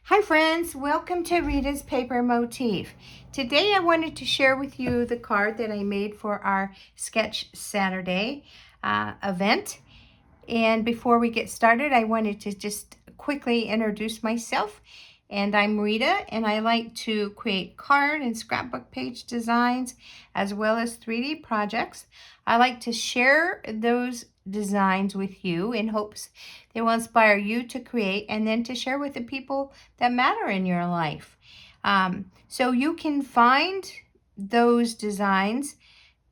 Hi friends, welcome to Rita's Paper Motif. Today I wanted to share with you the card that I made for our Sketch Saturday event. And before we get started, I wanted to just quickly introduce myself. And I'm Rita, and I like to create card and scrapbook page designs as well as 3D projects. I like to share those designs with you in hopes they will inspire you to create and then to share with the people that matter in your life. So you can find those designs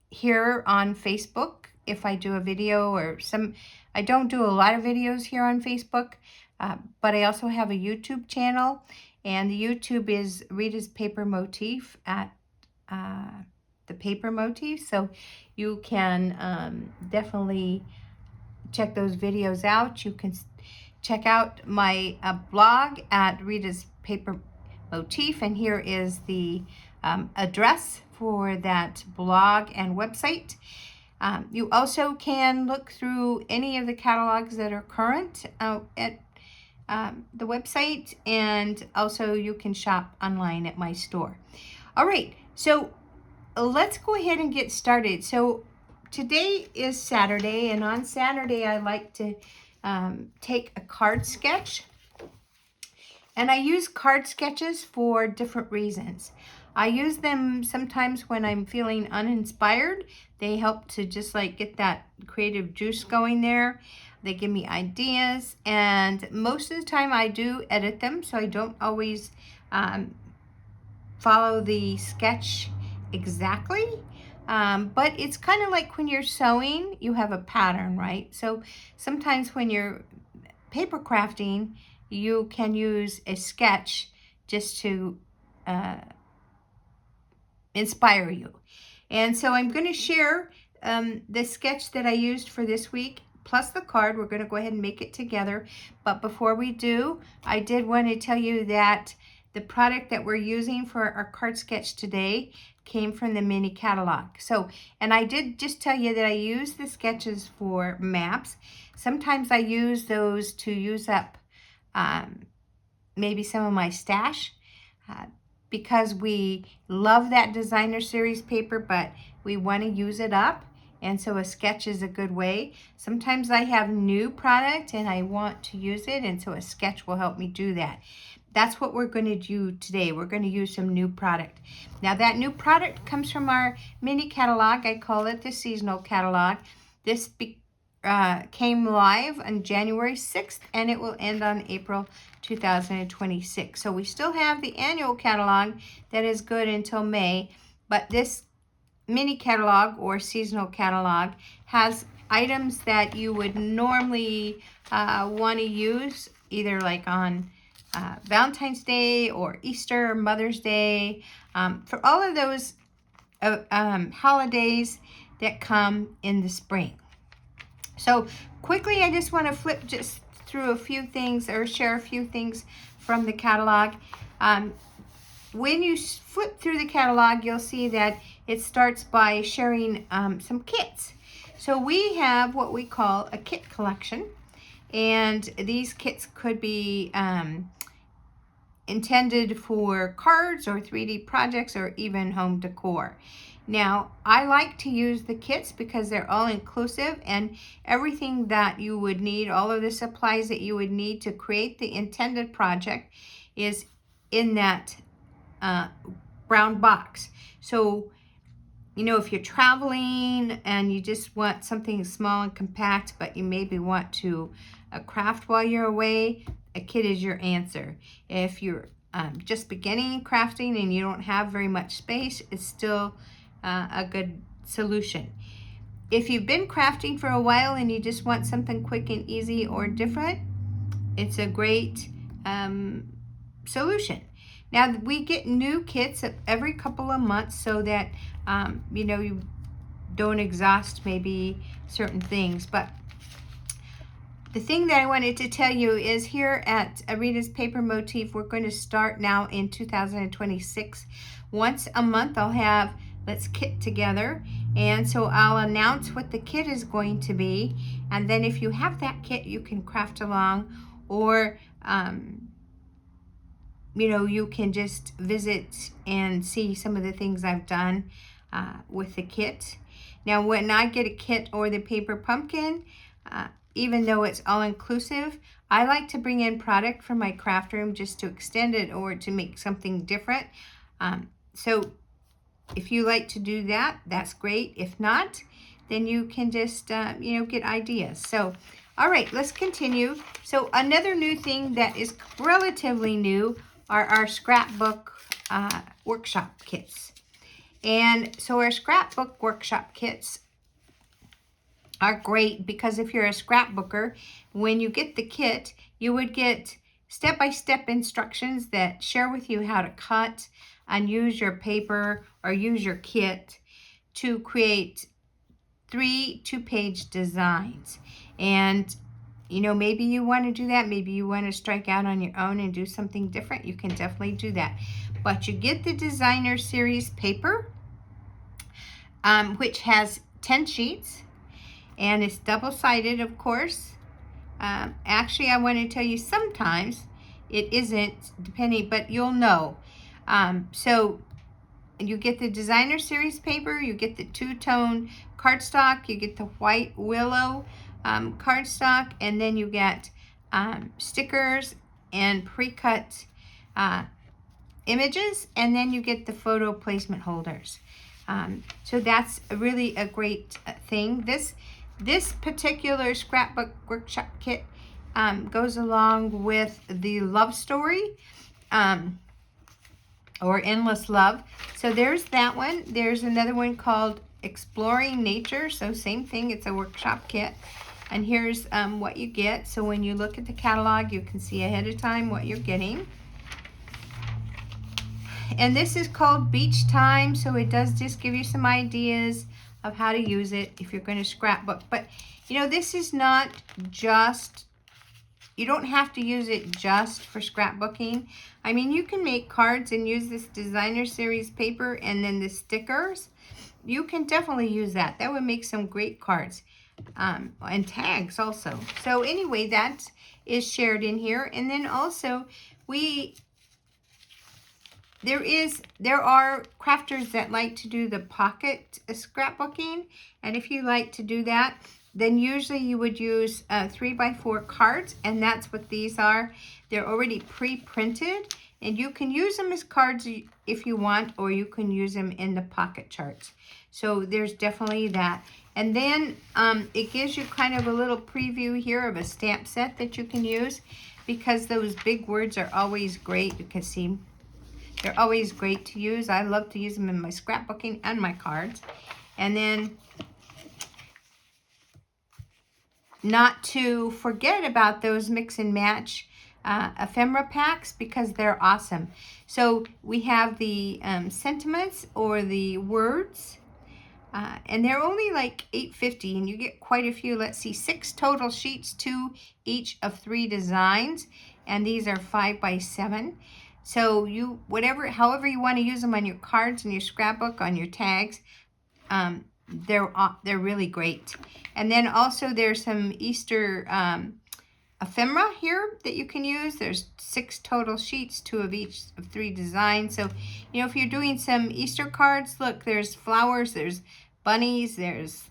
here on Facebook if I do a video or some. I don't do a lot of videos here on Facebook, but I also have a YouTube channel, and the YouTube is Rita's Paper Motif at the Paper Motif. So you can definitely check those videos out. You can check out my blog at Rita's Paper Motif, and here is the address for that blog and website. You also can look through any of the catalogs that are current at the website, and also you can shop online at my store. All right, so let's go ahead and get started. So today is Saturday, and on Saturday I like to take a card sketch. And I use card sketches for different reasons. I use them sometimes when I'm feeling uninspired. They help to just like get that creative juice going there. They give me ideas, and most of the time I do edit them, so I don't always follow the sketch exactly. But it's kind of like when you're sewing, you have a pattern, right? So sometimes when you're paper crafting, you can use a sketch just to inspire you. And so I'm going to share the sketch that I used for this week plus the card. We're going to go ahead and make it together. But before we do, I did want to tell you that the product that we're using for our card sketch today came from the mini catalog. So, and I did just tell you that I use the sketches for maps. Sometimes I use those to use up maybe some of my stash because we love that designer series paper, but we want to use it up. And so a sketch is a good way. Sometimes I have new product and I want to use it, and so a sketch will help me do that. That's what we're going to do today. We're going to use some new product. Now that new product comes from our mini catalog. I call it the seasonal catalog. This came live on January 6th, and it will end on April 2026. So we still have the annual catalog that is good until May, but this mini catalog or seasonal catalog has items that you would normally want to use either like on Valentine's Day or Easter, Mother's Day, for all of those holidays that come in the spring. So quickly, I just want to flip just through a few things or share a few things from the catalog. When you flip through the catalog, you'll see that it starts by sharing some kits. So we have what we call a kit collection, and these kits could be intended for cards or 3D projects or even home decor. Now, I like to use the kits because they're all inclusive, and everything that you would need, all of the supplies that you would need to create the intended project is in that brown box. So, you know, if you're traveling and you just want something small and compact, but you maybe want to craft while you're away, a kit is your answer. If you're just beginning crafting and you don't have very much space, it's still a good solution. If you've been crafting for a while and you just want something quick and easy or different, it's a great solution. Now, we get new kits every couple of months so that, you know, you don't exhaust maybe certain things. But the thing that I wanted to tell you is here at Rita's Paper Motif, we're going to start now in 2026. Once a month, I'll have Let's Kit Together. And so I'll announce what the kit is going to be. And then if you have that kit, you can craft along or you know, you can just visit and see some of the things I've done with the kit. Now, when I get a kit or the paper pumpkin, even though it's all-inclusive, I like to bring in product from my craft room just to extend it or to make something different. So if you like to do that, that's great. If not, then you can just, you know, get ideas. So, all right, let's continue. So another new thing that is relatively new are our scrapbook workshop kits. And so our scrapbook workshop kits are great because if you're a scrapbooker, when you get the kit, you would get step-by-step instructions that share with you how to cut and use your paper or use your kit to create 3 two-page designs. And you know, maybe you want to do that. Maybe you want to strike out on your own and do something different. You can definitely do that. But you get the designer series paper, which has 10 sheets. And it's double-sided, of course. Actually, I want to tell you sometimes it isn't, depending, but you'll know. So you get the designer series paper, you get the two-tone cardstock, you get the white willow cardstock, and then you get stickers and pre-cut images, and then you get the photo placement holders. So that's really a great thing. This particular scrapbook workshop kit goes along with the love story or endless love. So there's that one. There's another one called Exploring Nature. So same thing, it's a workshop kit. And here's what you get. So when you look at the catalog, you can see ahead of time what you're getting. And this is called Beach Time, so it does just give you some ideas of how to use it if you're going to scrapbook. But you know, this is not just, you don't have to use it just for scrapbooking. I mean, you can make cards and use this designer series paper and then the stickers. You can definitely use that. That would make some great cards. And tags also. So anyway, that is shared in here. And then also there are crafters that like to do the pocket scrapbooking, and if you like to do that, then usually you would use 3x4 cards, and that's what these are. They're already pre-printed, and you can use them as cards if you want, or you can use them in the pocket charts. So there's definitely that. And then it gives you kind of a little preview here of a stamp set that you can use, because those big words are always great. You can see they're always great to use. I love to use them in my scrapbooking and my cards. And then not to forget about those mix and match ephemera packs, because they're awesome. So we have the sentiments or the words, and they're only like $8.50, and you get quite a few. Let's see, 6 total sheets, 2 each of 3 designs, and these are 5x7. So you, however you want to use them on your cards and your scrapbook, on your tags, they're really great. And then also there's some Easter ephemera here that you can use. There's 6 total sheets, 2 of each of 3 designs. So, you know, if you're doing some Easter cards, look, there's flowers, there's bunnies, there's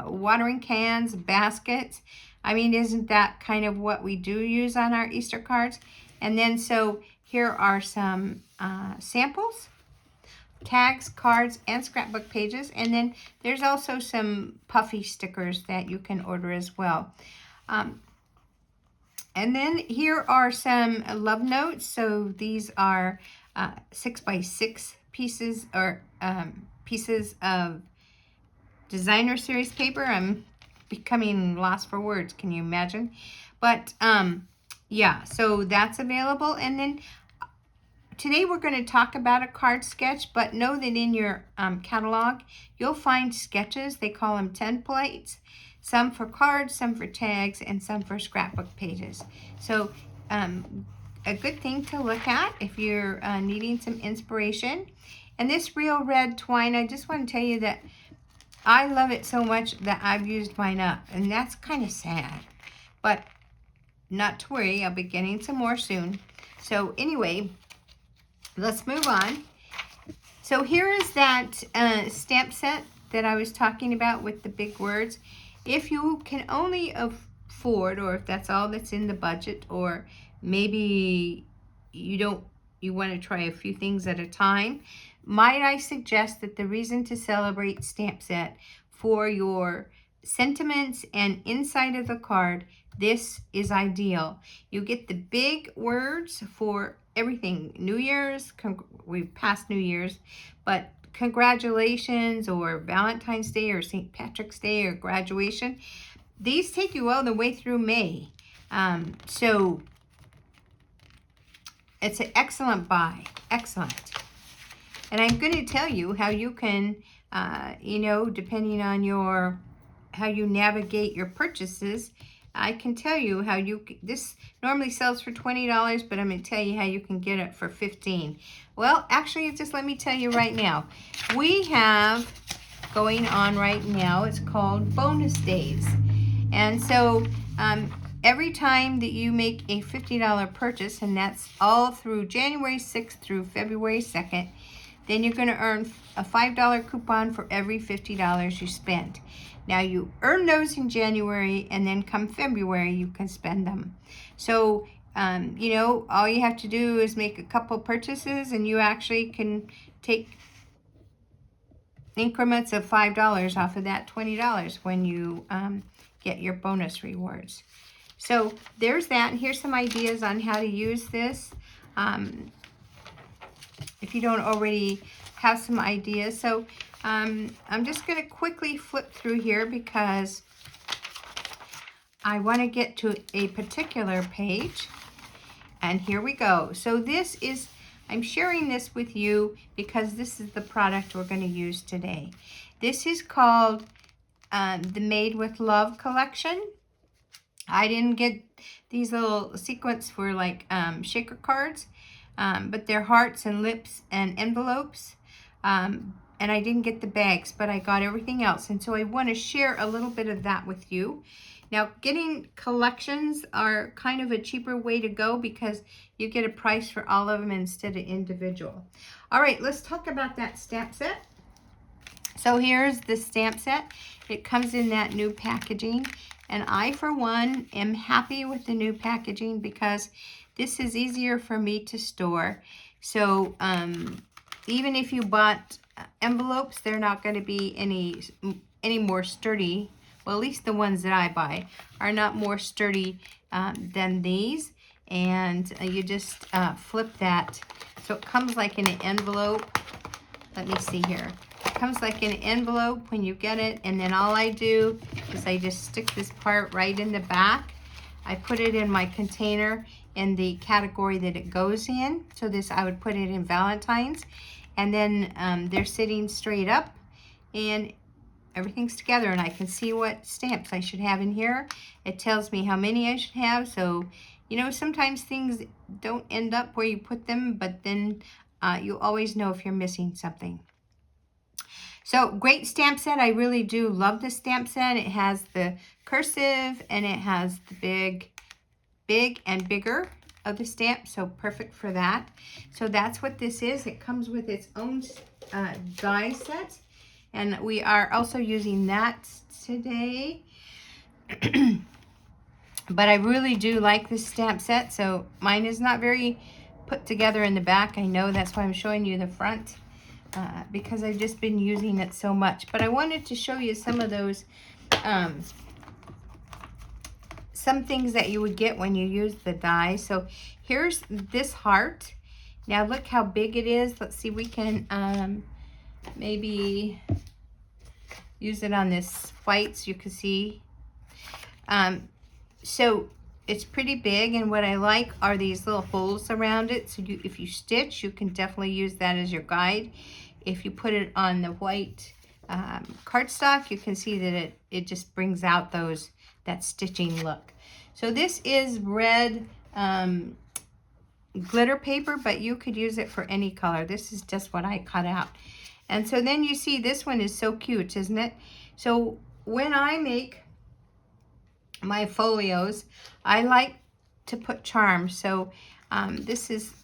watering cans, baskets. I mean, isn't that kind of what we do use on our Easter cards? And then so here are some samples, tags, cards, and scrapbook pages. And then there's also some puffy stickers that you can order as well. And then here are some love notes. So these are 6x6 pieces, or pieces of designer series paper. I'm becoming lost for words. Can you imagine? But yeah, so that's available. And then today we're going to talk about a card sketch, but know that in your catalog, you'll find sketches. They call them templates. Some for cards, some for tags, and some for scrapbook pages. So a good thing to look at if you're needing some inspiration. And this Real Red twine, I just want to tell you that I love it so much that I've used mine up. And that's kind of sad. But not to worry, I'll be getting some more soon. So anyway, let's move on. So here is that stamp set that I was talking about with the big words. If you can only afford, or if that's all that's in the budget, or maybe you want to try a few things at a time, might I suggest that the Reason to Celebrate stamp set for your sentiments and inside of the card, this is ideal. You get the big words for everything. New Year's, we've passed New Year's, but congratulations, or Valentine's Day, or St. Patrick's Day, or graduation. These take you all the way through May. So it's an excellent buy. Excellent. And I'm going to tell you how you can, depending on how you navigate your purchases, I can tell you how this normally sells for $20, but I'm going to tell you how you can get it for $15. Well, actually, just let me tell you right now. We have going on right now, it's called bonus days. And so every time that you make a $50 purchase, and that's all through January 6th through February 2nd, then you're going to earn a $5 coupon for every $50 you spend. Now you earn those in January, and then come February you can spend them. So all you have to do is make a couple purchases, and you actually can take increments of $5 off of that $20 when you get your bonus rewards. So there's that. Here's some ideas on how to use this. If you don't already have some ideas. So I'm just going to quickly flip through here because I want to get to a particular page. And here we go. So this is, I'm sharing this with you because this is the product we're going to use today. This is called the Made with Love collection. I didn't get these little sequins for like shaker cards, but they're hearts and lips and envelopes. And I didn't get the bags, but I got everything else. And so I want to share a little bit of that with you. Now, getting collections are kind of a cheaper way to go because you get a price for all of them instead of individual. All right, let's talk about that stamp set. So here's the stamp set. It comes in that new packaging. And I, for one, am happy with the new packaging because this is easier for me to store. So even if you bought envelopes, they're not going to be any more sturdy. Well, at least the ones that I buy are not more sturdy than these. And you just flip that. So it comes like in an envelope. Let me see here. It comes like an envelope when you get it. And then all I do is I just stick this part right in the back. I put it in my container in the category that it goes in. So this, I would put it in Valentine's. And then they're sitting straight up. And everything's together, and I can see what stamps I should have in here. It tells me how many I should have. So, sometimes things don't end up where you put them, but then you always know if you're missing something. So, great stamp set. I really do love the stamp set. It has the cursive, and it has the big and bigger of the stamp. So, perfect for that. So, that's what this is. It comes with its own die set. And we are also using that today. But I really do like this stamp set. So mine is not very put together in the back. I know, that's why I'm showing you the front. Because I've just been using it so much. But I wanted to show you some of those, some things that you would get when you use the die. So here's this heart. Now look how big it is. Let's see, we can maybe use it on this white so you can see. So it's pretty big, and what I like are these little holes around it. So if you stitch, you can definitely use that as your guide. If you put it on the white cardstock, you can see that it just brings out that stitching look. So this is red glitter paper, but you could use it for any color. This is just what I cut out. And so then you see this one is so cute, isn't it? So when I make my folios, I like to put charms. So this is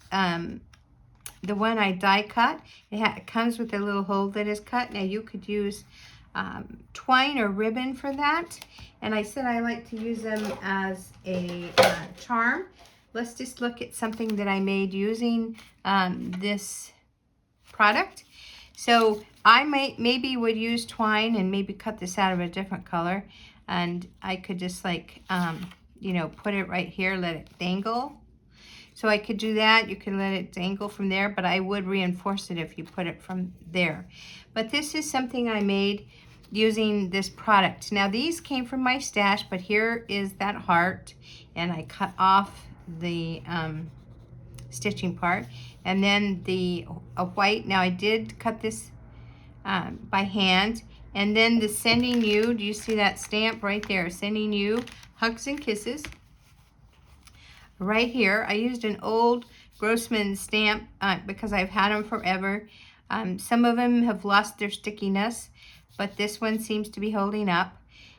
the one I die cut, it comes with a little hole that is cut. Now you could use twine or ribbon for that. And I said I like to use them as a charm. Let's just look at something that I made using this product. So I maybe would use twine and maybe cut this out of a different color. And I could just like, you know, put it right here, let it dangle. So I could do that. You can let it dangle from there, but I would reinforce it if you put it from there. But this is something I made using this product. Now these came from my stash, but here is that heart, and I cut off the stitching part, and then the white. Now I did cut this by hand, and then the sending you. Do you see that stamp right there? Sending you hugs and kisses. Right here, I used an old Grossman stamp because I've had them forever. Some of them have lost their stickiness, but this one seems to be holding up.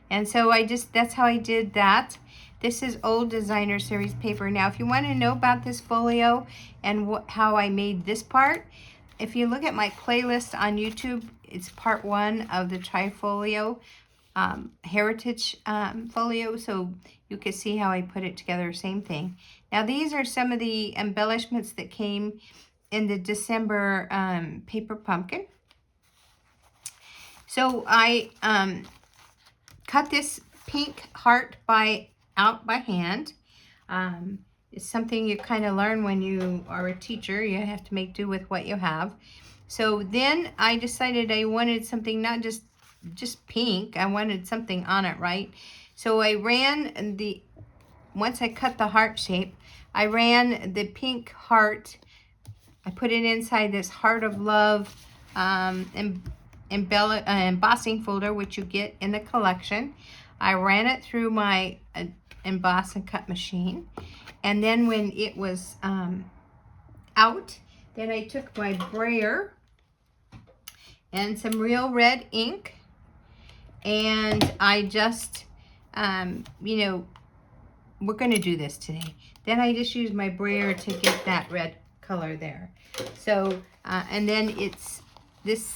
And so that's how I did that. This is old designer series paper. Now, if you want to know about this folio and how I made this part, if you look at my playlist on YouTube, it's part 1 of the Trifolio heritage folio, so you can see how I put it together. Same thing. Now these are some of the embellishments that came in the December paper pumpkin. So I cut this pink heart out by hand. It's something you kind of learn when you are a teacher. You have to make do with what you have. So then I decided I wanted something not just pink. I wanted something on it, right? So I ran once I cut the heart shape, I ran the pink heart. I put it inside this Heart of Love embossing folder, which you get in the collection. I ran it through my emboss and cut machine. And then when it was out, then I took my brayer and some real red ink, and I just, you know, we're going to do this today. Then I just used my brayer to get that red color there. So, and then this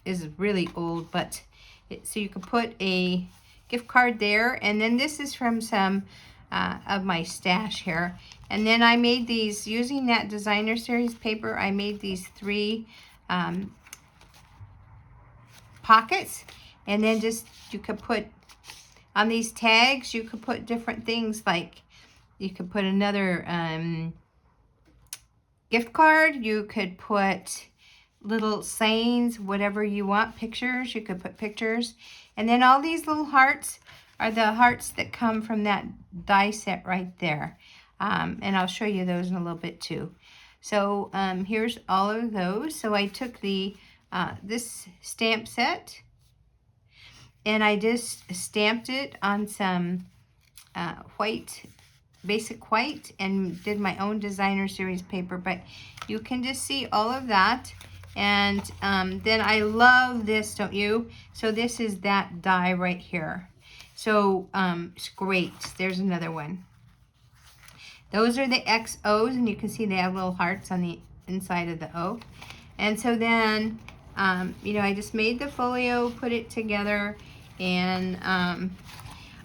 is really old, but so you can put a gift card there. And then this is from some of my stash here. And then I made these, using that designer series paper, I made these 3 pockets. And then you could put on these tags, you could put different things, like you could put another gift card, you could put little sayings, whatever you want, pictures, you could put pictures. And then all these little hearts are the hearts that come from that die set right there. And I'll show you those in a little bit too. So here's all of those. So I took this stamp set, and I just stamped it on some basic white, and did my own designer series paper. But you can just see all of that. And then I love this, don't you? So this is that die right here. So it's great. There's another one. Those are the XOs, and you can see they have little hearts on the inside of the O. And so then, you know, I just made the folio, put it together, and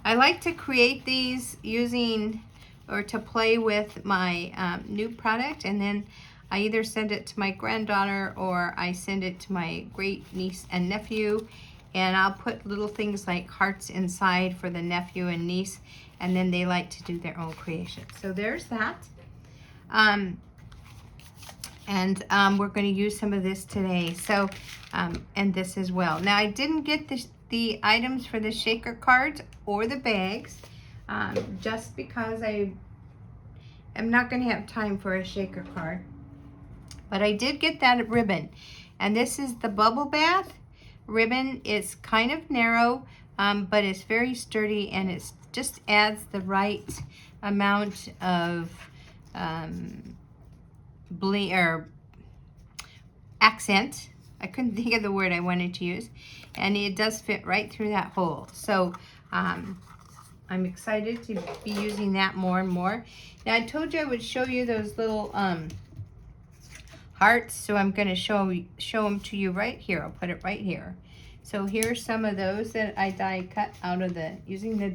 I like to create these using, or to play with my new product, and then I either send it to my granddaughter or I send it to my great niece and nephew, and I'll put little things like hearts inside for the nephew and niece, and then they like to do their own creation. So there's that. We're going to use some of this today. So, and this as well. Now I didn't get the items for the shaker cards or the bags, just because I am not going to have time for a shaker card. But I did get that ribbon, and this is the bubble bath ribbon. It's kind of narrow, but it's very sturdy, and it just adds the right amount of accent. I couldn't think of the word I wanted to use, and it does fit right through that hole. So I'm excited to be using that more and more. Now I told you I would show you those little hearts. So I'm going to show them to you right here. I'll put it right here. So here's some of those that I die cut out of using the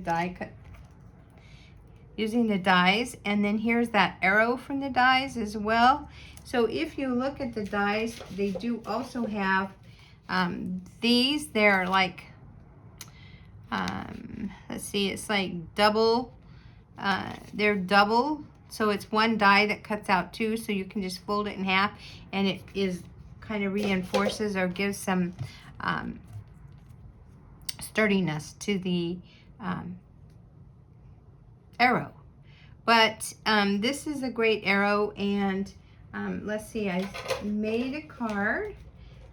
dies, and then here's that arrow from the dies as well. So if you look at the dies, they do also have these. They're like let's see, it's like double. They're double, so it's one die that cuts out two, so you can just fold it in half, and it is kind of reinforces or gives some sturdiness to the arrow. But this is a great arrow, and let's see, I made a card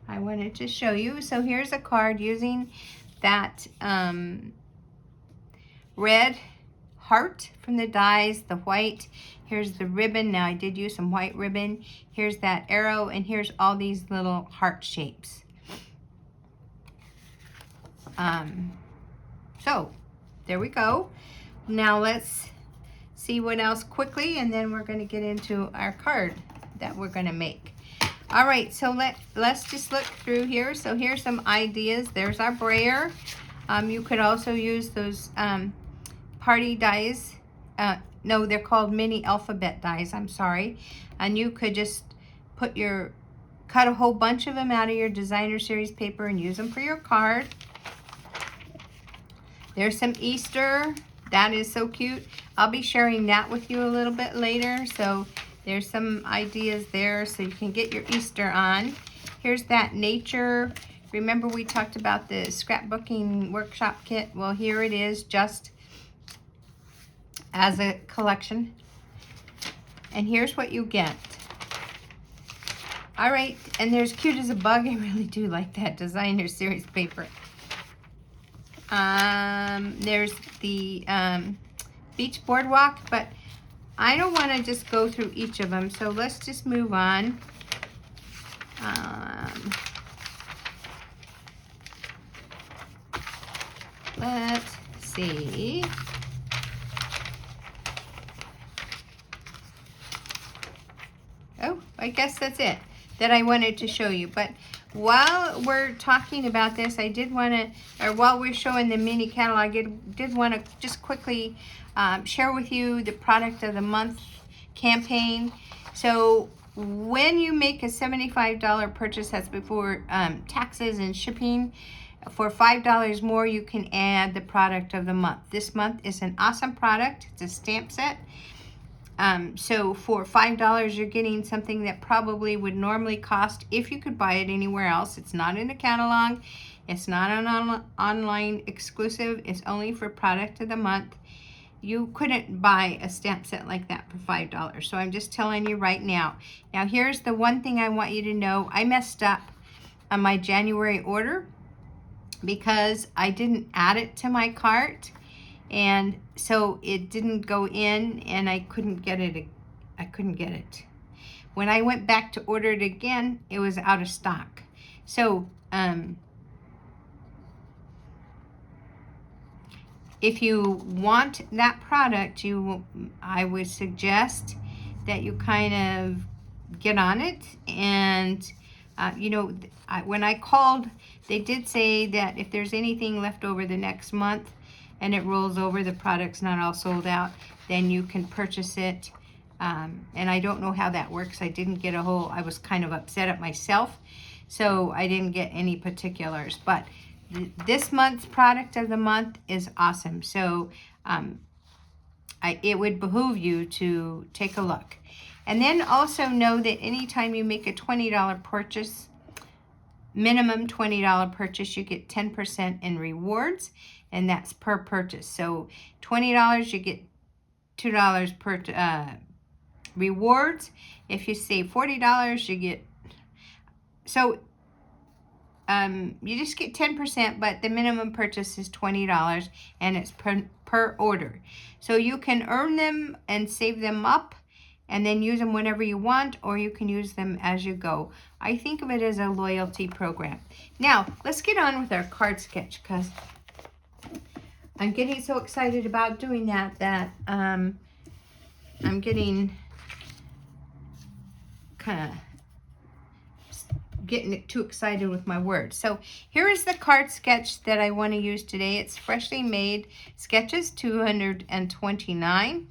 I wanted to show you. So here's a card using that red heart from the dies, the white. Here's the ribbon. Now I did use some white ribbon. Here's that arrow, and here's all these little heart shapes. So there we go. Now let's see what else quickly, and then we're going to get into our card that we're going to make. All right, so let's just look through here. So here's some ideas. There's our brayer. You could also use those party dies. No, they're called mini alphabet dies, I'm sorry. And you could just cut a whole bunch of them out of your designer series paper and use them for your card. There's some Easter. That is so cute. I'll be sharing that with you a little bit later. So there's some ideas there so you can get your Easter on. Here's that nature. Remember we talked about the scrapbooking workshop kit? Well, here it is, just as a collection. And here's what you get. All right, and there's Cute as a Bug. I really do like that designer series paper. There's the beach boardwalk, but I don't want to just go through each of them, so let's just move on. Let's see. Oh, I guess that's it that I wanted to show you. But while we're talking about this, I did want to, or while we're showing the mini catalog, I did want to just quickly share with you the product of the month campaign. So when you make a $75 purchase, that's before taxes and shipping, for $5 more, you can add the product of the month. This month is an awesome product. It's a stamp set. So for $5, you're getting something that probably would normally cost, if you could buy it anywhere else. It's not in a catalog. It's not an online exclusive. It's only for product of the month. You couldn't buy a stamp set like that for $5. So I'm just telling you right now. Now here's the one thing I want you to know. I messed up on my January order because I didn't add it to my cart. And so it didn't go in, and I couldn't get it. When I went back to order it again, it was out of stock. So if you want that product, I would suggest that you kind of get on it. And you know, when I called, they did say that if there's anything left over the next month and it rolls over, the product's not all sold out, then you can purchase it. And I don't know how that works. I didn't get I was kind of upset at myself, so I didn't get any particulars. But this month's product of the month is awesome. So it would behoove you to take a look. And then also know that anytime you make a $20 purchase, minimum $20 purchase, you get 10% in rewards, and that's per purchase. So $20, you get $2 per rewards. If you save $40, you get, so you just get 10%, but the minimum purchase is $20, and it's per order. So you can earn them and save them up and then use them whenever you want, or you can use them as you go. I think of it as a loyalty program. Now, let's get on with our card sketch, because I'm getting so excited about doing that I'm getting kind of getting too excited with my words. So here is the card sketch that I want to use today. It's Freshly Made Sketches 229.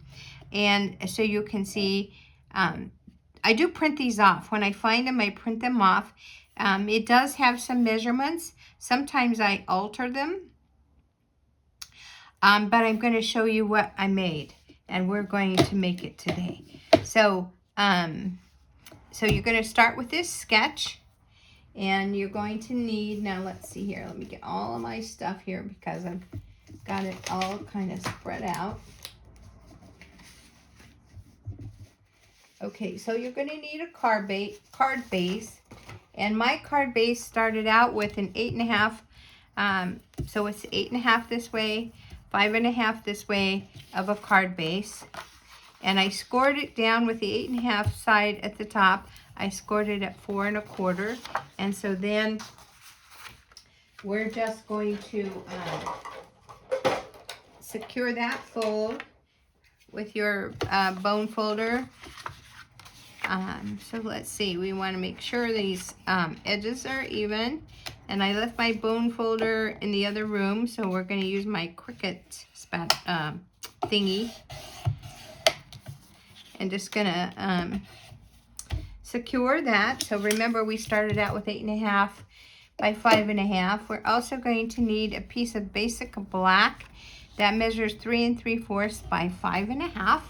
And so you can see, I do print these off. When I find them, I print them off. It does have some measurements. Sometimes I alter them. But I'm going to show you what I made. And we're going to make it today. So, so you're going to start with this sketch. And you're going to need, now let's see here. Let me get all of my stuff here because I've got it all kind of spread out. Okay, so you're going to need a card base, and my card base started out with an 8.5, so it's 8.5 this way, 5.5 this way of a card base, and I scored it down with the 8.5 side at the top. I scored it at 4.25, and so then we're just going to secure that fold with your bone folder. So let's see, we want to make sure these edges are even, and I left my bone folder in the other room, so we're going to use my Cricut thingy, and just going to secure that. So remember, we started out with 8.5 by 5.5. We're also going to need a piece of basic black that measures 3 3/4 by 5.5.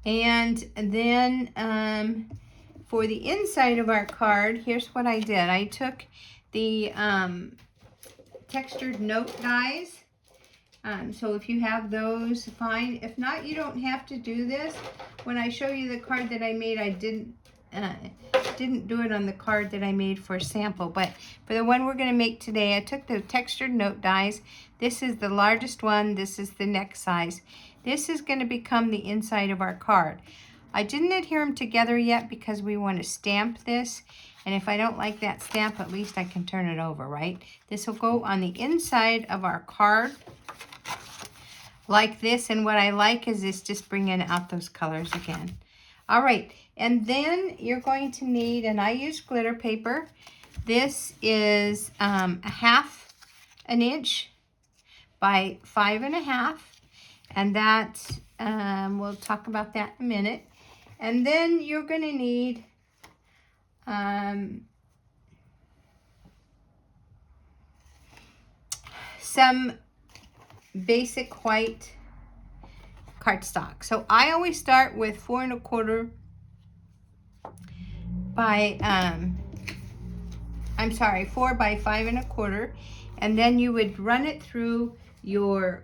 And then for the inside of our card, here's what I did. I took the textured note dies. So if you have those, fine. If not, you don't have to do this. When I show you the card that I made, I didn't do it on the card that I made for sample. But for the one we're going to make today, I took the textured note dies. This is the largest one. This is the next size. This is going to become the inside of our card. I didn't adhere them together yet because we want to stamp this. And if I don't like that stamp, at least I can turn it over, right? This will go on the inside of our card like this. And what I like is this just bringing out those colors again. All right. And then you're going to need, and I use glitter paper. This is 1/2 inch by 5.5. And that, we'll talk about that in a minute. And then you're going to need some basic white cardstock. So I always start with 4.25 by, 4 by 5.25. And then you would run it through your,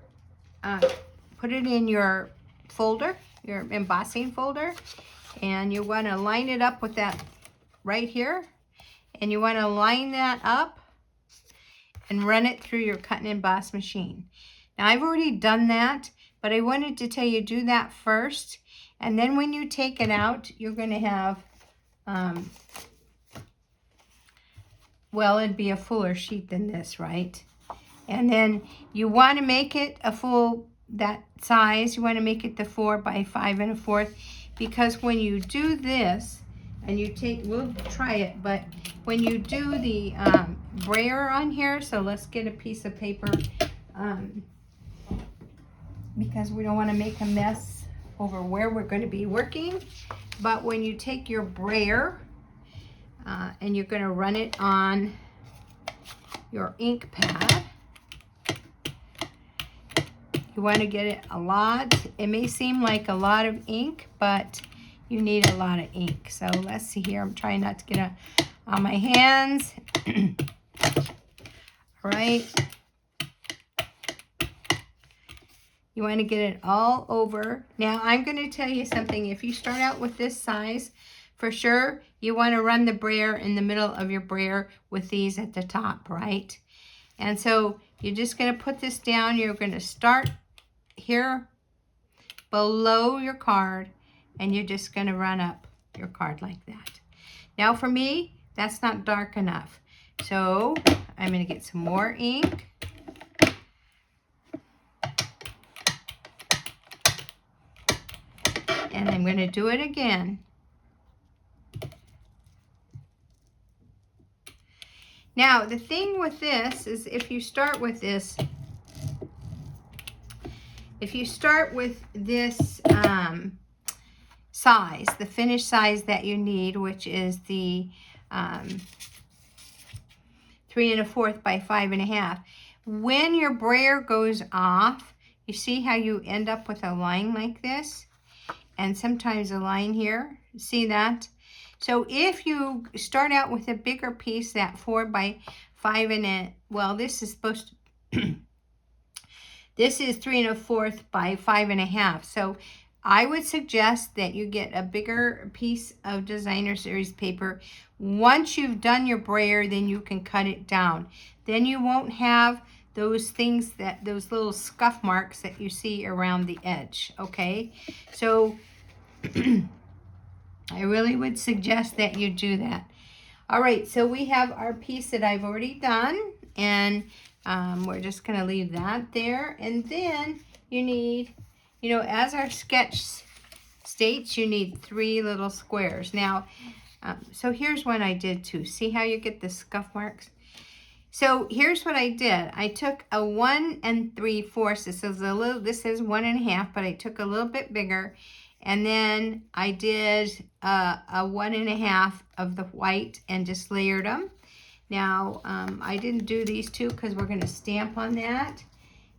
put it in your folder, your embossing folder, and you want to line it up with that right here, and you want to line that up and run it through your cut and emboss machine. Now I've already done that, but I wanted to tell you do that first, and then when you take it out, you're going to have, well, it'd be a fuller sheet than this, right? And then you want to make it a full, that size, you want to make it the 4 by 5.25, because when you do this, and you take, we'll try it, but when you do the brayer on here, so let's get a piece of paper, because we don't want to make a mess over where we're going to be working. But when you take your brayer, and you're going to run it on your ink pad, you want to get it a lot. It may seem like a lot of ink, but you need a lot of ink. So let's see here. I'm trying not to get it on my hands. All right. You want to get it all over. Now, I'm going to tell you something. If you start out with this size, for sure, you want to run the brayer in the middle of your brayer with these at the top, right? And so you're just going to put this down. You're going to start here below your card, and you're just going to run up your card like that. Now for me, that's not dark enough. So I'm going to get some more ink. And I'm going to do it again. Now, the thing with this is if you start with this, size, the finished size that you need, which is the 3 1/4 by 5 1/2. When your brayer goes off, you see how you end up with a line like this, and sometimes a line here. See that? So if you start out with a bigger piece, that 4 by 5 well, this is supposed to this is 3 1/4 by 5 1/2. So I would suggest that you get a bigger piece of designer series paper. Once you've done your brayer, then you can cut it down. Then you won't have those things, those little scuff marks that you see around the edge, okay? So I really would suggest that you do that. All right, so we have our piece that I've already done, and we're just gonna leave that there. And then you need, you know, as our sketch states, you need 3 little squares. Now, so here's one I did too. See how you get the scuff marks? So here's what I did. I took a 1 3/4. This is 1 1/2, but I took a little bit bigger. And then I did a 1 1/2 of the white and just layered them. Now, I didn't do these two because we're going to stamp on that.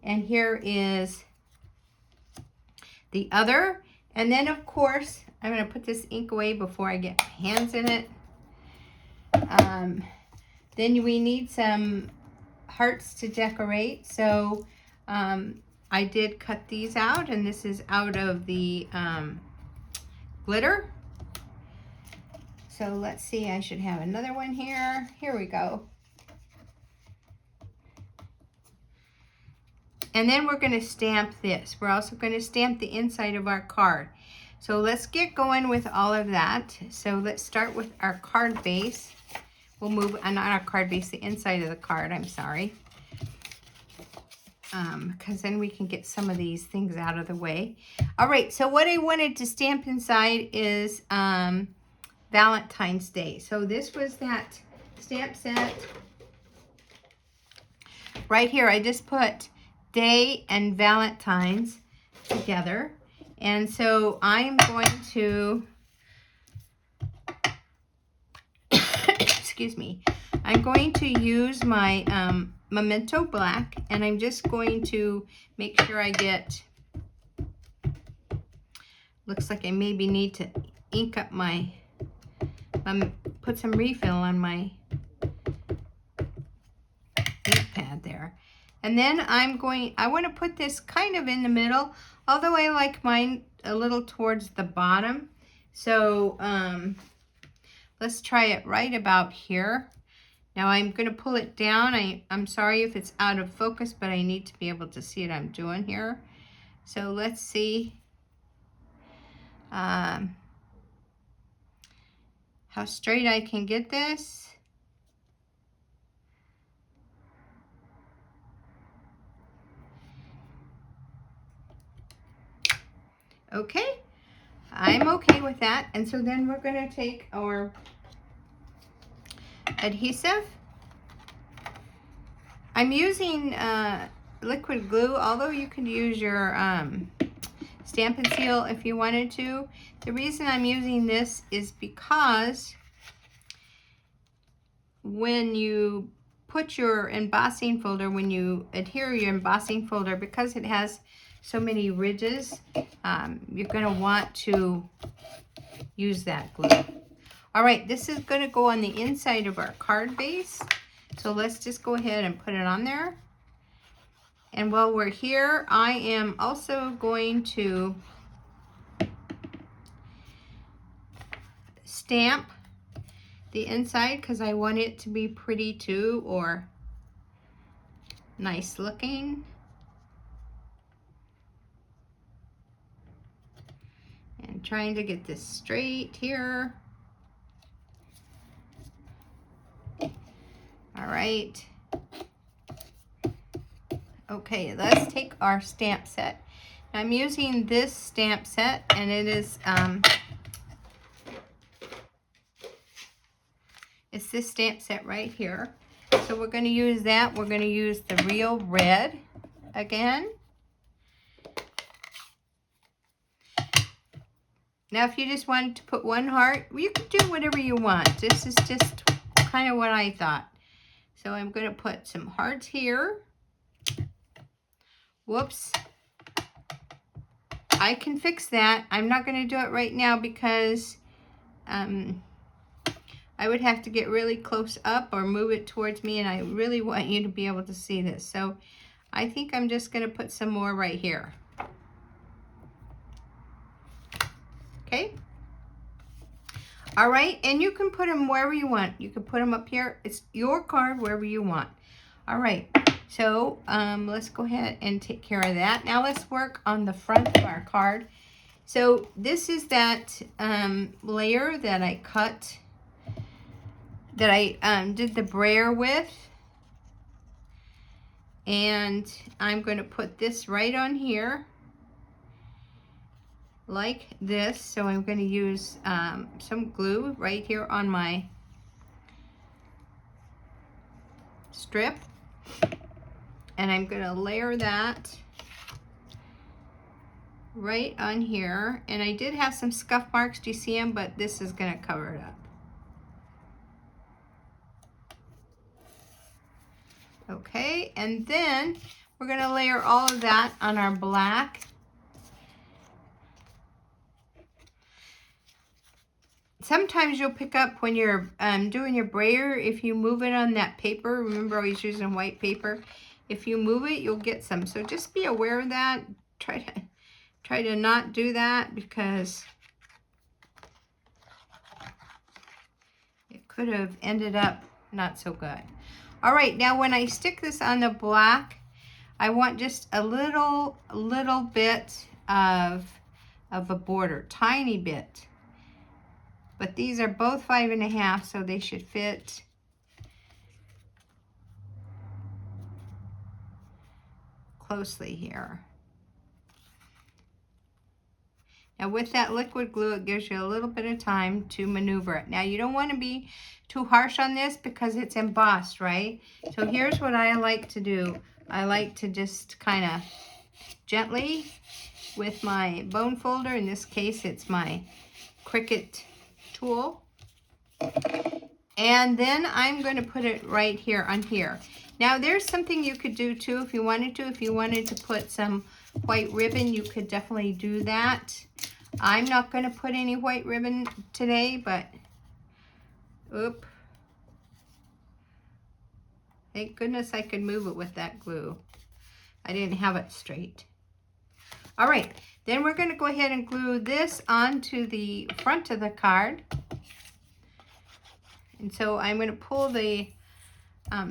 And here is the other. And then, of course, I'm going to put this ink away before I get my hands in it. Then we need some hearts to decorate. So I did cut these out, and this is out of the glitter. So let's see, I should have another one here. Here we go. And then we're going to stamp this. We're also going to stamp the inside of our card. So let's get going with all of that. So let's start with our card base. We'll move, not our card base, the inside of the card, I'm sorry. Because then we can get some of these things out of the way. All right, so what I wanted to stamp inside is Valentine's Day. So this was that stamp set. Right here, I just put Day and Valentine's together. And so I'm going to, excuse me, I'm going to use my Memento Black, and I'm just going to make sure I get, looks like I maybe need to ink up my, put some refill on my ink pad there. And then I want to put this kind of in the middle, although I like mine a little towards the bottom. So let's try it right about here. Now I'm going to pull it down. I'm sorry if it's out of focus, but I need to be able to see what I'm doing here. So let's see how straight I can get this. Okay, I'm okay with that. And so then we're going to take our adhesive. I'm using liquid glue, although you could use your Stampin' Seal if you wanted to. The reason I'm using this is because when you put your embossing folder, when you adhere your embossing folder, because it has so many ridges, you're going to want to use that glue. All right, this is going to go on the inside of our card base. So let's just go ahead and put it on there. And while we're here, I am also going to stamp the inside because I want it to be pretty too, or nice looking. And trying to get this straight here. All right. Okay, let's take our stamp set. I'm using this stamp set, and it is it's this stamp set right here. So we're going to use that. We're going to use the real red again. Now, if you just wanted to put one heart, you can do whatever you want. This is just kind of what I thought. So I'm going to put some hearts here. Whoops. I can fix that. I'm not going to do it right now because I would have to get really close up or move it towards me, and I really want you to be able to see this. So I think I'm just going to put some more right here. Okay? All right, and you can put them wherever you want. You can put them up here. It's your card wherever you want. All right, so let's go ahead and take care of that. Now let's work on the front of our card. So this is that layer that I cut, that I did the brayer with. And I'm going to put this right on here, like this. So I'm going to use some glue right here on my strip, and I'm going to layer that right on here. And I did have some scuff marks, do you see them? But this is going to cover it up. Okay, and then we're going to layer all of that on our black. Sometimes you'll pick up when you're doing your brayer, if you move it on that paper, remember I was using white paper, if you move it, you'll get some. So just be aware of that. Try to not do that, because it could have ended up not so good. All right, now when I stick this on the black, I want just a little bit of a border, tiny bit. But these are both 5.5, so they should fit closely here. Now with that liquid glue, it gives you a little bit of time to maneuver it. Now you don't want to be too harsh on this because it's embossed, right? So here's what I like to do. I like to just kind of gently with my bone folder, in this case it's my Cricut tool, and then I'm going to put it right here on here. Now there's something you could do too if you wanted to. If you wanted to put some white ribbon, you could definitely do that. I'm not going to put any white ribbon today, but oop. Thank goodness I could move it with that glue. I didn't have it straight. All right, then we're going to go ahead and glue this onto the front of the card. And so I'm going to pull the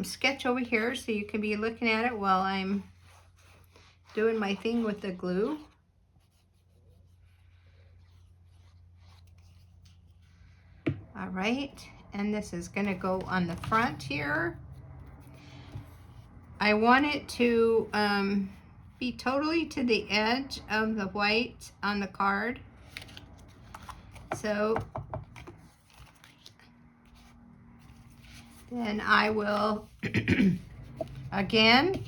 sketch over here so you can be looking at it while I'm doing my thing with the glue. All right, and this is going to go on the front here. I want it to be totally to the edge of the white on the card. So then I will again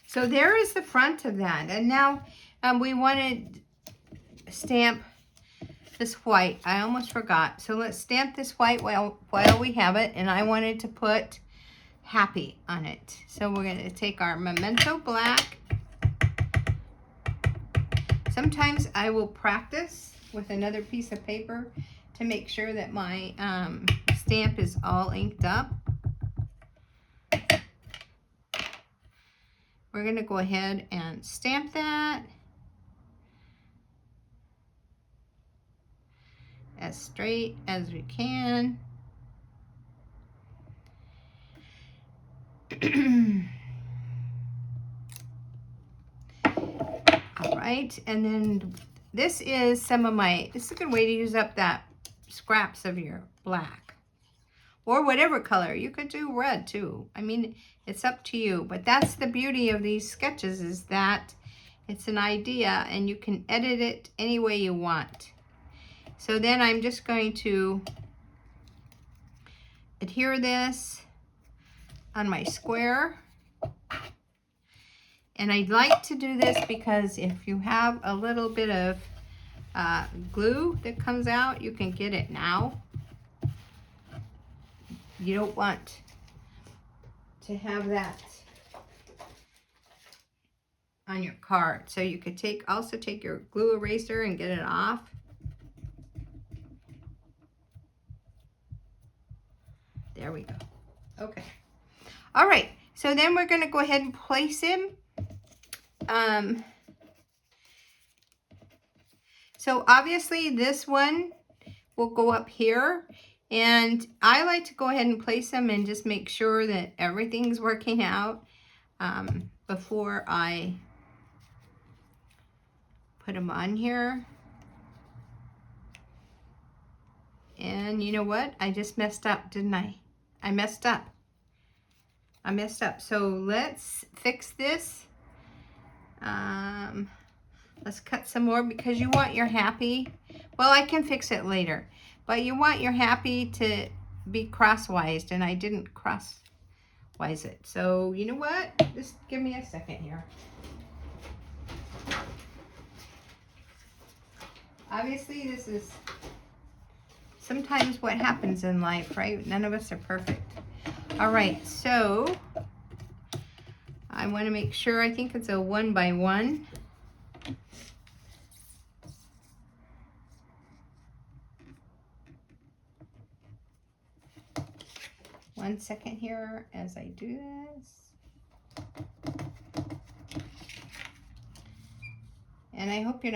so there is the front of that. And now we want to stamp this white. I almost forgot. So let's stamp this white while we have it. And I wanted to put happy on it. So we're going to take our Memento black. Sometimes I will practice with another piece of paper to make sure that my stamp is all inked up. We're going to go ahead and stamp that as straight as we can. All right, and then this is some of my, this is a good way to use up that scraps of your black or whatever color. You could do red too. I mean, it's up to you, but that's the beauty of these sketches, is that It's an idea, and you can edit it any way you want. So then I'm just going to adhere this on my square. And I'd like to do this because if you have a little bit of glue that comes out, you can get it now. You don't want to have that on your card. So you could also take your glue eraser and get it off. There we go. Okay. All right. So then we're going to go ahead and place him. So obviously this one will go up here, and I like to go ahead and place them and just make sure that everything's working out before I put them on here. And you know what? I just messed up, didn't I? I messed up. So let's fix this. Let's cut some more because you want your happy. Well, I can fix it later. But you want your happy to be crosswise, and I didn't crosswise it. So you know what? Just give me a second here. Obviously, this is sometimes what happens in life, right? None of us are perfect. All right, so I want to make sure, I think it's a 1 by 1. One second here as I do this. And I hope you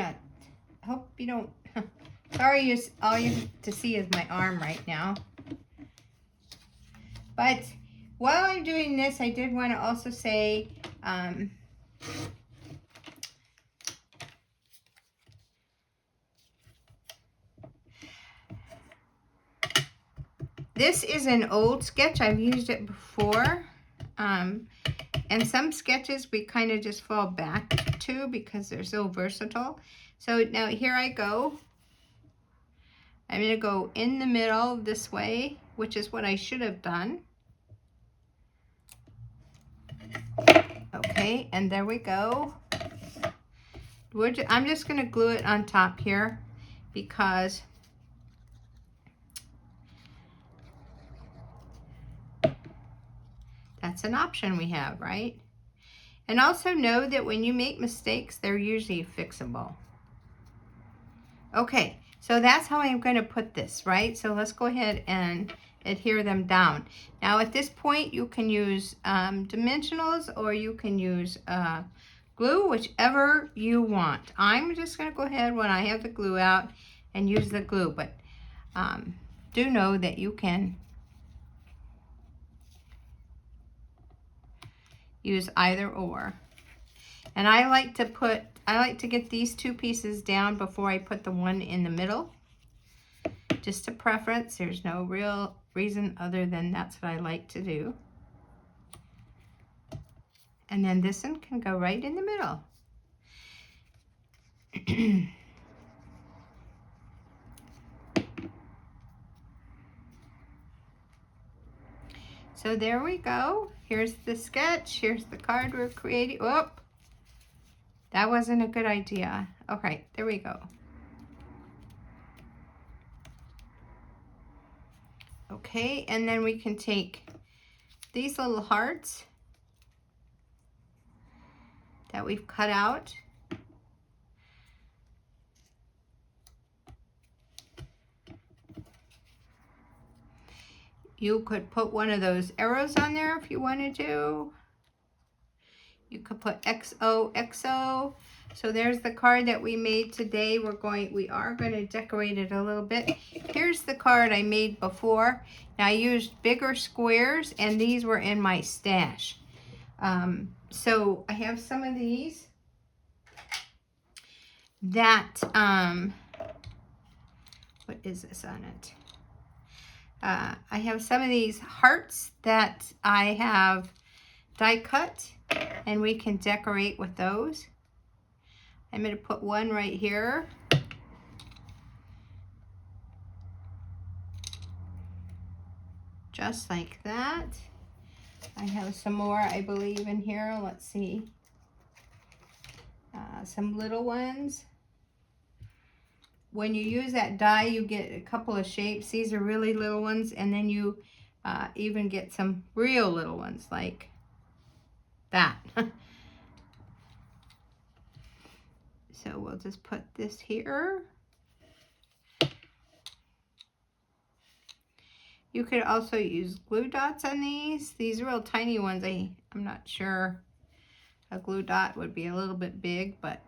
don't, sorry, all you have to see is my arm right now. But while I'm doing this, I did want to also say, this is an old sketch. I've used it before. And some sketches we kind of just fall back to because they're so versatile. So now here I go. I'm going to go in the middle this way, which is what I should have done. Okay, and there we go. I'm just going to glue it on top here because that's an option we have, right? And also know that when you make mistakes, they're usually fixable. Okay, so that's how I'm going to put this, right? So let's go ahead and adhere them down. Now at this point, you can use dimensionals, or you can use glue, whichever you want. I'm just going to go ahead when I have the glue out and use the glue, but do know that you can use either or. And I like to get these two pieces down before I put the one in the middle. Just a preference. There's no real reason other than that's what I like to do. And then this one can go right in the middle. So there we go. Here's the sketch. Here's the card we're creating. Oh, that wasn't a good idea. Okay, there we go. Okay, and then we can take these little hearts that we've cut out. You could put one of those arrows on there if you wanted to. You could put XOXO. So there's the card that we made today. We are going to decorate it a little bit. Here's the card I made before. Now I used bigger squares, and these were in my stash. So I have some of these that, what is this on it? I have some of these hearts that I have die cut, and we can decorate with those. I'm going to put one right here. Just like that. I have some more, I believe, in here. Let's see. Some little ones. When you use that die, you get a couple of shapes. These are really little ones, and then you even get some real little ones like that. So we'll just put this here. You could also use glue dots on these. These real tiny ones, I'm not sure. A glue dot would be a little bit big, but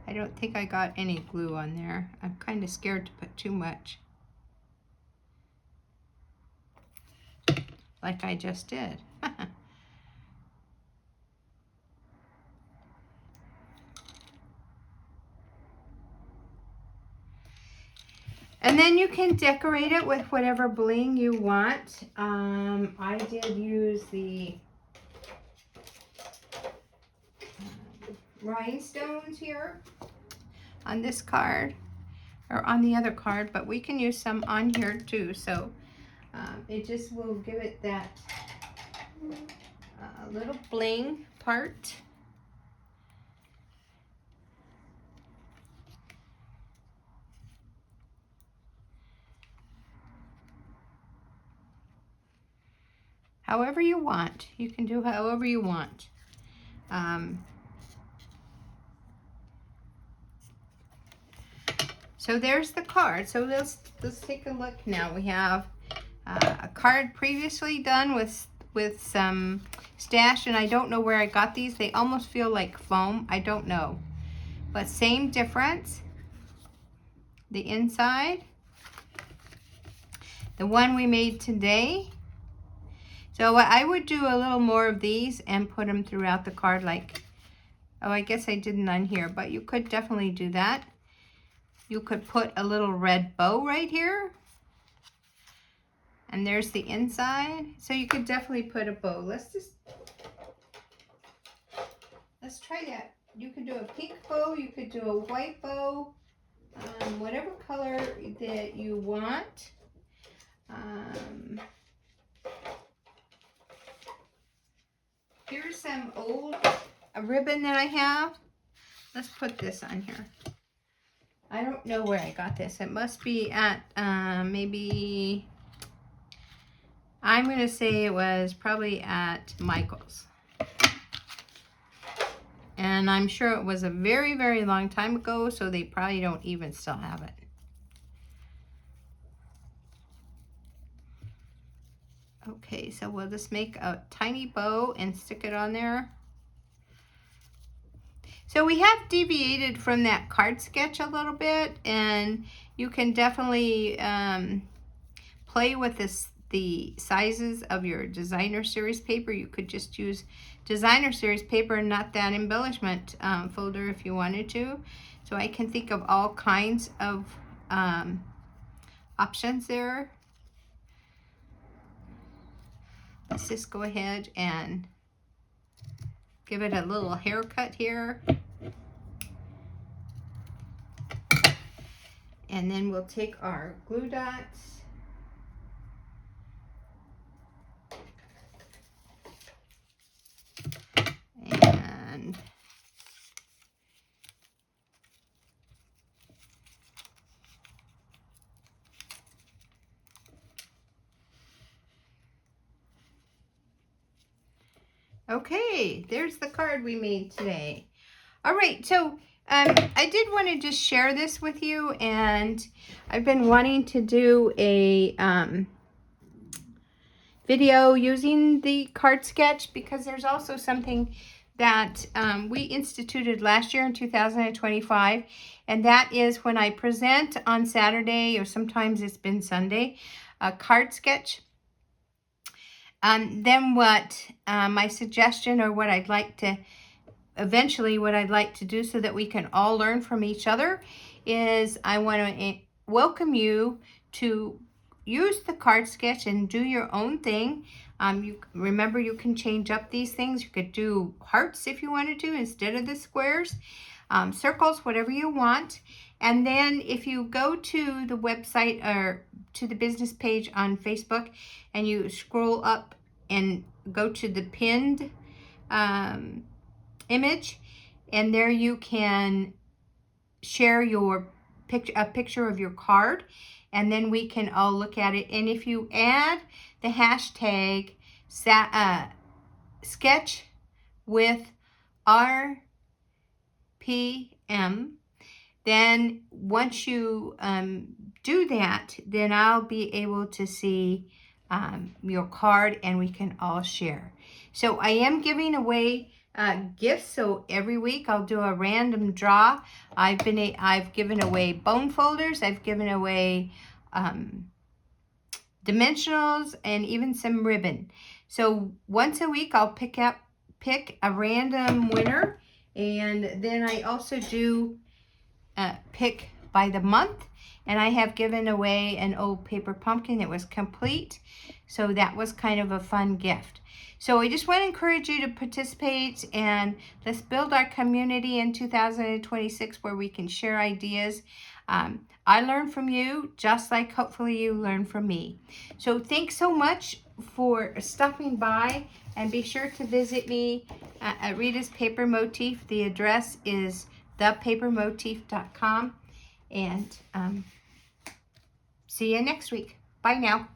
I don't think I got any glue on there. I'm kind of scared to put too much, like I just did. And then you can decorate it with whatever bling you want. I did use the rhinestones here on this card, or on the other card, but we can use some on here too. So it just will give it that little bling part. However you want. You can do however you want. So there's the card. So let's take a look now. We have a card previously done with some stash, and I don't know where I got these. They almost feel like foam. I don't know. But same difference. The inside. The one we made today. So I would do a little more of these and put them throughout the card, like, oh, I guess I didn't on here, but you could definitely do that. You could put a little red bow right here. And there's the inside. So you could definitely put a bow. Let's try that. You could do a pink bow, you could do a white bow, whatever color that you want. Here's some old ribbon that I have. Let's put this on here. I don't know where I got this. It must be at maybe, I'm going to say it was probably at Michael's. And I'm sure it was a very, very long time ago, so they probably don't even still have it. Okay, so we'll just make a tiny bow and stick it on there. So we have deviated from that card sketch a little bit, and you can definitely play with the sizes of your designer series paper. You could just use designer series paper and not that embellishment folder if you wanted to. So I can think of all kinds of options there. Let's just go ahead and give it a little haircut here. And then we'll take our glue dots. And okay, there's the card we made today. All right, so I did want to just share this with you, and I've been wanting to do a video using the card sketch, because there's also something that we instituted last year in 2025, and that is when I present on Saturday, or sometimes it's been Sunday, a card sketch. Then what my suggestion, or what I'd like to eventually what I'd like to do so that we can all learn from each other, is I want to welcome you to use the card sketch and do your own thing. You remember, you can change up these things. You could do hearts if you wanted to instead of the squares, circles, whatever you want. And then if you go to the website or to the business page on Facebook and you scroll up and go to the pinned image, and there you can share your a picture of your card, and then we can all look at it. And if you add the hashtag sketch with RPM, then once you do that, then I'll be able to see your card and we can all share. So I am giving away gifts. So every week I'll do a random draw. I've given away bone folders. I've given away dimensionals and even some ribbon. So once a week I'll pick a random winner, and then I also do pick by the month, and I have given away an old paper pumpkin. It was complete, so that was kind of a fun gift. So I just want to encourage you to participate, and let's build our community in 2026 where we can share ideas. I learn from you just like hopefully you learn from me. So thanks so much for stopping by, and be sure to visit me at Rita's Paper Motif. The address is thepapermotif.com, and see you next week. Bye now.